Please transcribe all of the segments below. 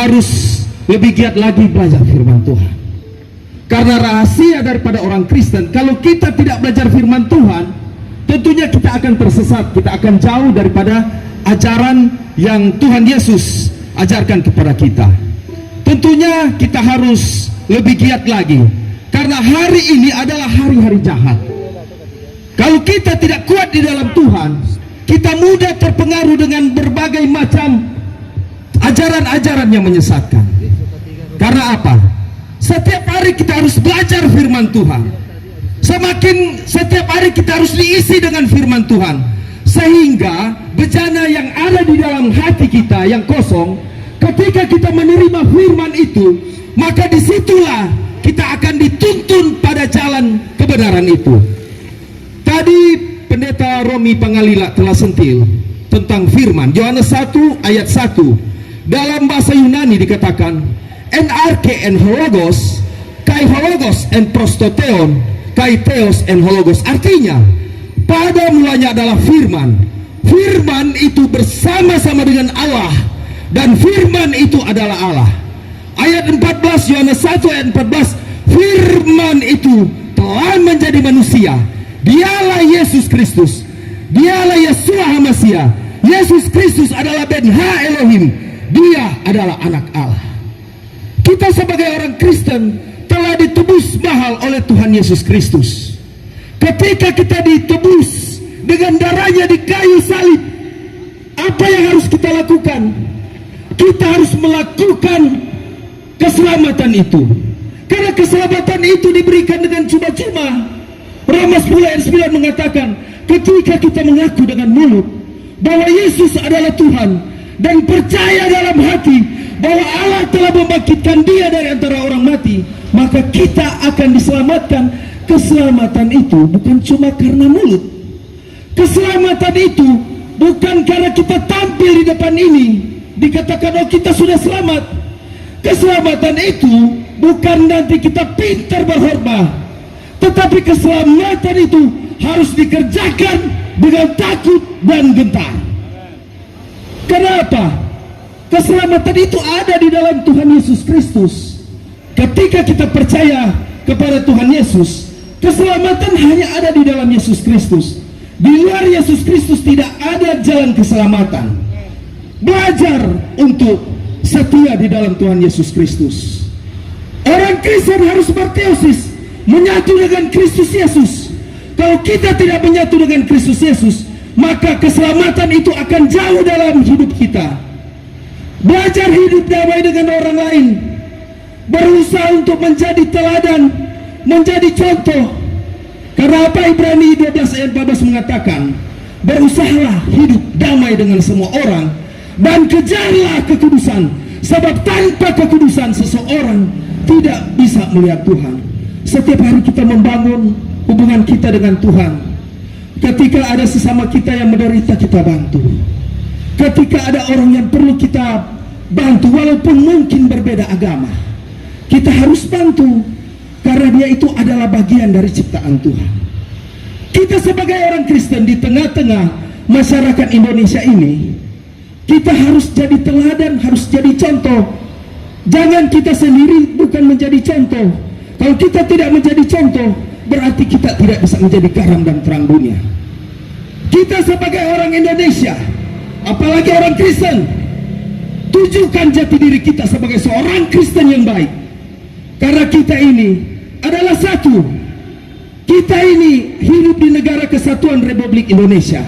harus lebih giat lagi belajar firman Tuhan. Karena rahasia daripada orang Kristen, kalau kita tidak belajar firman Tuhan, tentunya kita akan tersesat, kita akan jauh daripada ajaran yang Tuhan Yesus ajarkan kepada kita. Tentunya kita harus lebih giat lagi, karena hari ini adalah hari-hari jahat. Kalau kita tidak kuat di dalam Tuhan, kita mudah terpengaruh dengan berbagai macam ajaran-ajaran yang menyesatkan. Karena apa? Setiap hari kita harus belajar firman Tuhan. Setiap hari kita harus diisi dengan firman Tuhan, sehingga bejana yang ada di dalam hati kita yang kosong, ketika kita menerima firman itu, maka disitulah kita akan dituntun pada jalan kebenaran itu. Tadi Pendeta Romi Pangalila telah sentil tentang firman. Yohanes 1 ayat 1, dalam bahasa Yunani dikatakan NRK en hologos, kai hologos en prostoteon, kai theos en hologos. Artinya, pada mulanya adalah firman. Firman itu bersama-sama dengan Allah, dan firman itu adalah Allah. Ayat 14, Yohanes 1 ayat 14, firman itu telah menjadi manusia. Dialah Yesus Kristus. Dialah Yeshua HaMashiach. Yesus Kristus adalah Ben Ha Elohim. Dia adalah anak Allah. Kita sebagai orang Kristen telah ditebus mahal oleh Tuhan Yesus Kristus. Ketika kita ditebus dengan darahnya di kayu salib, apa yang harus kita lakukan? Kita harus melakukan keselamatan itu. Karena keselamatan itu diberikan dengan cuma-cuma. Roma 10 ayat 9 mengatakan, ketika kita mengaku dengan mulut bahwa Yesus adalah Tuhan, dan percaya dalam hati bahwa Allah telah membangkitkan dia dari antara orang mati, maka kita akan diselamatkan. Keselamatan itu bukan cuma karena mulut. Keselamatan itu bukan karena kita tampil di depan ini dikatakan oh kita sudah selamat. Keselamatan itu bukan nanti kita pintar berkhotbah, tetapi keselamatan itu harus dikerjakan dengan takut dan gentar. Kenapa? Keselamatan itu ada di dalam Tuhan Yesus Kristus. Ketika kita percaya kepada Tuhan Yesus, keselamatan hanya ada di dalam Yesus Kristus. Di luar Yesus Kristus tidak ada jalan keselamatan. Belajar untuk setia di dalam Tuhan Yesus Kristus. Orang Kristen harus berteosis, menyatu dengan Kristus Yesus. Kalau kita tidak menyatu dengan Kristus Yesus, maka keselamatan itu akan jauh dalam hidup kita. Belajar hidup damai dengan orang lain, berusaha untuk menjadi teladan, menjadi contoh. Karena apa? Ibrani 12 ayat 14 mengatakan, berusahalah hidup damai dengan semua orang, dan kejarlah kekudusan, sebab tanpa kekudusan seseorang tidak bisa melihat Tuhan. Setiap hari kita membangun hubungan kita dengan Tuhan. Ketika ada sesama kita yang menderita, kita bantu. Ketika ada orang yang perlu kita bantu, walaupun mungkin berbeda agama, kita harus bantu, karena dia itu adalah bagian dari ciptaan Tuhan. Kita sebagai orang Kristen di tengah-tengah masyarakat Indonesia ini, kita harus jadi teladan, harus jadi contoh. Jangan kita sendiri bukan menjadi contoh. Kalau kita tidak menjadi contoh, berarti kita tidak bisa menjadi garam dan terang dunia. Kita sebagai orang Indonesia, apalagi orang Kristen, tunjukkan jati diri kita sebagai seorang Kristen yang baik. Karena kita ini adalah satu. Kita ini hidup di negara kesatuan Republik Indonesia.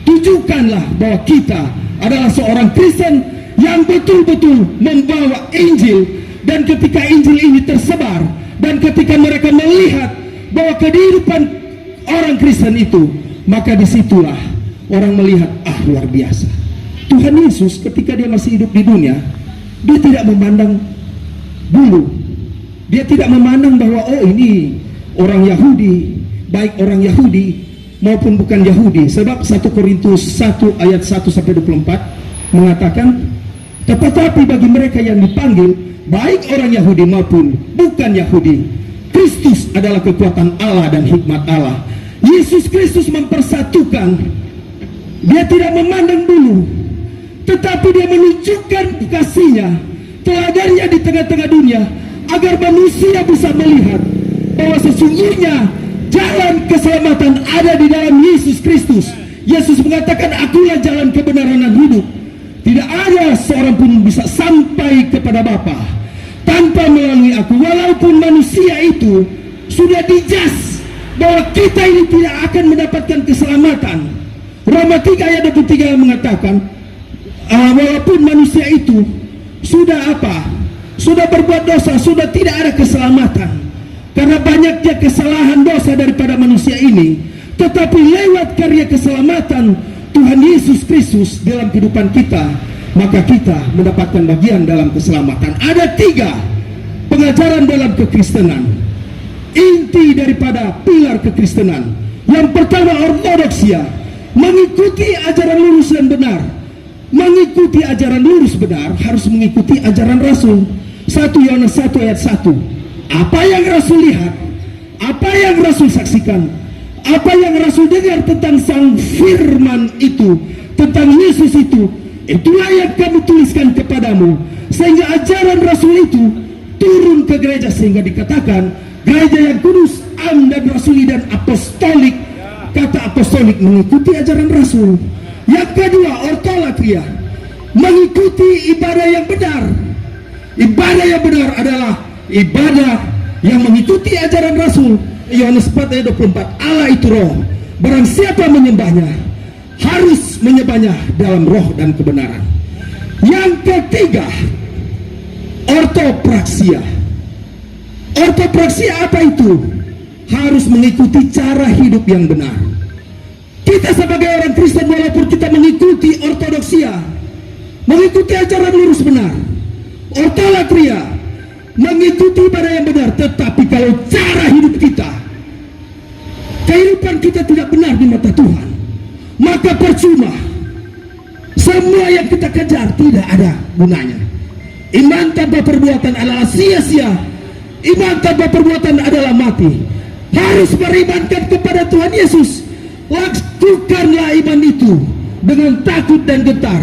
Tunjukkanlah bahwa kita adalah seorang Kristen yang betul-betul membawa Injil. Dan ketika Injil ini tersebar, dan ketika mereka melihat bahwa kehidupan orang Kristen itu, maka disitulah orang melihat, luar biasa. Tuhan Yesus ketika dia masih hidup di dunia, dia tidak memandang bulu. Dia tidak memandang bahwa oh ini orang Yahudi, baik orang Yahudi maupun bukan Yahudi. Sebab 1 Korintus 1 ayat 1 sampai 24 mengatakan, tetapi bagi mereka yang dipanggil, baik orang Yahudi maupun bukan Yahudi, Kristus adalah kekuatan Allah dan hikmat Allah. Yesus Kristus mempersatukan. Dia tidak memandang bulu, tetapi dia menunjukkan kasihnya teladannya di tengah-tengah dunia, agar manusia bisa melihat bahwa sesungguhnya jalan keselamatan ada di dalam Yesus Kristus. Yesus mengatakan, akulah jalan kebenaran dan hidup. Tidak ada seorang pun bisa sampai kepada Bapa tanpa melalui aku. Walaupun manusia itu sudah dijas bahwa kita ini tidak akan mendapatkan keselamatan. Roma 3 ayat 23 mengatakan, walaupun manusia itu sudah sudah berbuat dosa, sudah tidak ada keselamatan karena banyaknya kesalahan dosa daripada manusia ini, tetapi lewat karya keselamatan Tuhan Yesus Kristus dalam kehidupan kita, maka kita mendapatkan bagian dalam keselamatan. Ada 3 pengajaran dalam kekristenan, inti daripada pilar kekristenan. Yang pertama, ortodoksia, mengikuti ajaran lurus dan benar. Mengikuti ajaran lurus benar harus mengikuti ajaran Rasul. 1 Yohanes 1 ayat 1. Apa yang Rasul lihat, apa yang Rasul saksikan, apa yang Rasul dengar tentang sang firman itu, tentang Yesus itu, itulah yang kami tuliskan kepadamu, sehingga ajaran Rasul itu turun ke gereja, sehingga dikatakan gereja yang kudus, am dan rasuli dan apostolik. Kata apostolik mengikuti ajaran Rasul. Yang kedua, ortolatria, mengikuti ibadah yang benar. Ibadah yang benar adalah ibadah yang mengikuti ajaran Rasul. Yohanes 4 ayat 24, Allah itu roh, barang siapa menyembahnya harus menyembahnya dalam roh dan kebenaran. Yang ketiga, ortopraksia. Ortopraksia apa itu? Harus mengikuti cara hidup yang benar. Kita sebagai orang Kristen, walaupun kita mengikuti ortodoksia, mengikuti ajaran lurus benar, ortolatria, mengikuti ibadah yang benar, tetapi kalau cara hidup kita, kehidupan kita tidak benar di mata Tuhan, maka percuma. Semua yang kita kejar tidak ada gunanya. Iman tanpa perbuatan adalah sia-sia. Iman tanpa perbuatan adalah mati. Harus berimankan kepada Tuhan Yesus. Lakukanlah iman itu dengan takut dan gentar,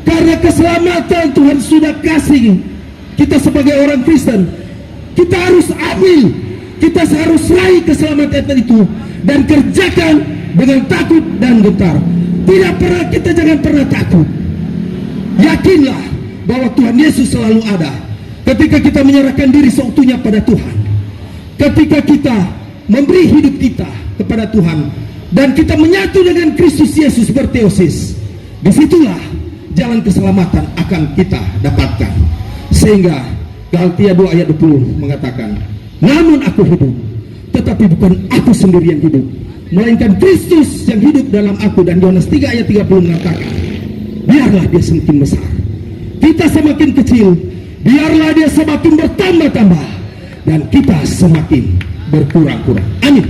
karena keselamatan Tuhan sudah kasih kita sebagai orang Kristen. Kita harus ambil, kita harus raih keselamatan itu dan kerjakan dengan takut dan gentar. Tidak pernah, kita jangan pernah takut. Yakinlah bahwa Tuhan Yesus selalu ada. Ketika kita menyerahkan diri seutuhnya pada Tuhan, ketika kita memberi hidup kita kepada Tuhan, dan kita menyatu dengan Kristus Yesus berteosis, disitulah jalan keselamatan akan kita dapatkan. Sehingga Galatia 2 ayat 20 mengatakan, namun aku hidup, tetapi bukan aku sendiri yang hidup, melainkan Kristus yang hidup dalam aku. Dan Yohanes 3 ayat 30 mengatakan, biarlah dia semakin besar, kita semakin kecil, biarlah dia semakin bertambah-tambah, dan kita semakin berkurang-kurang. Amin.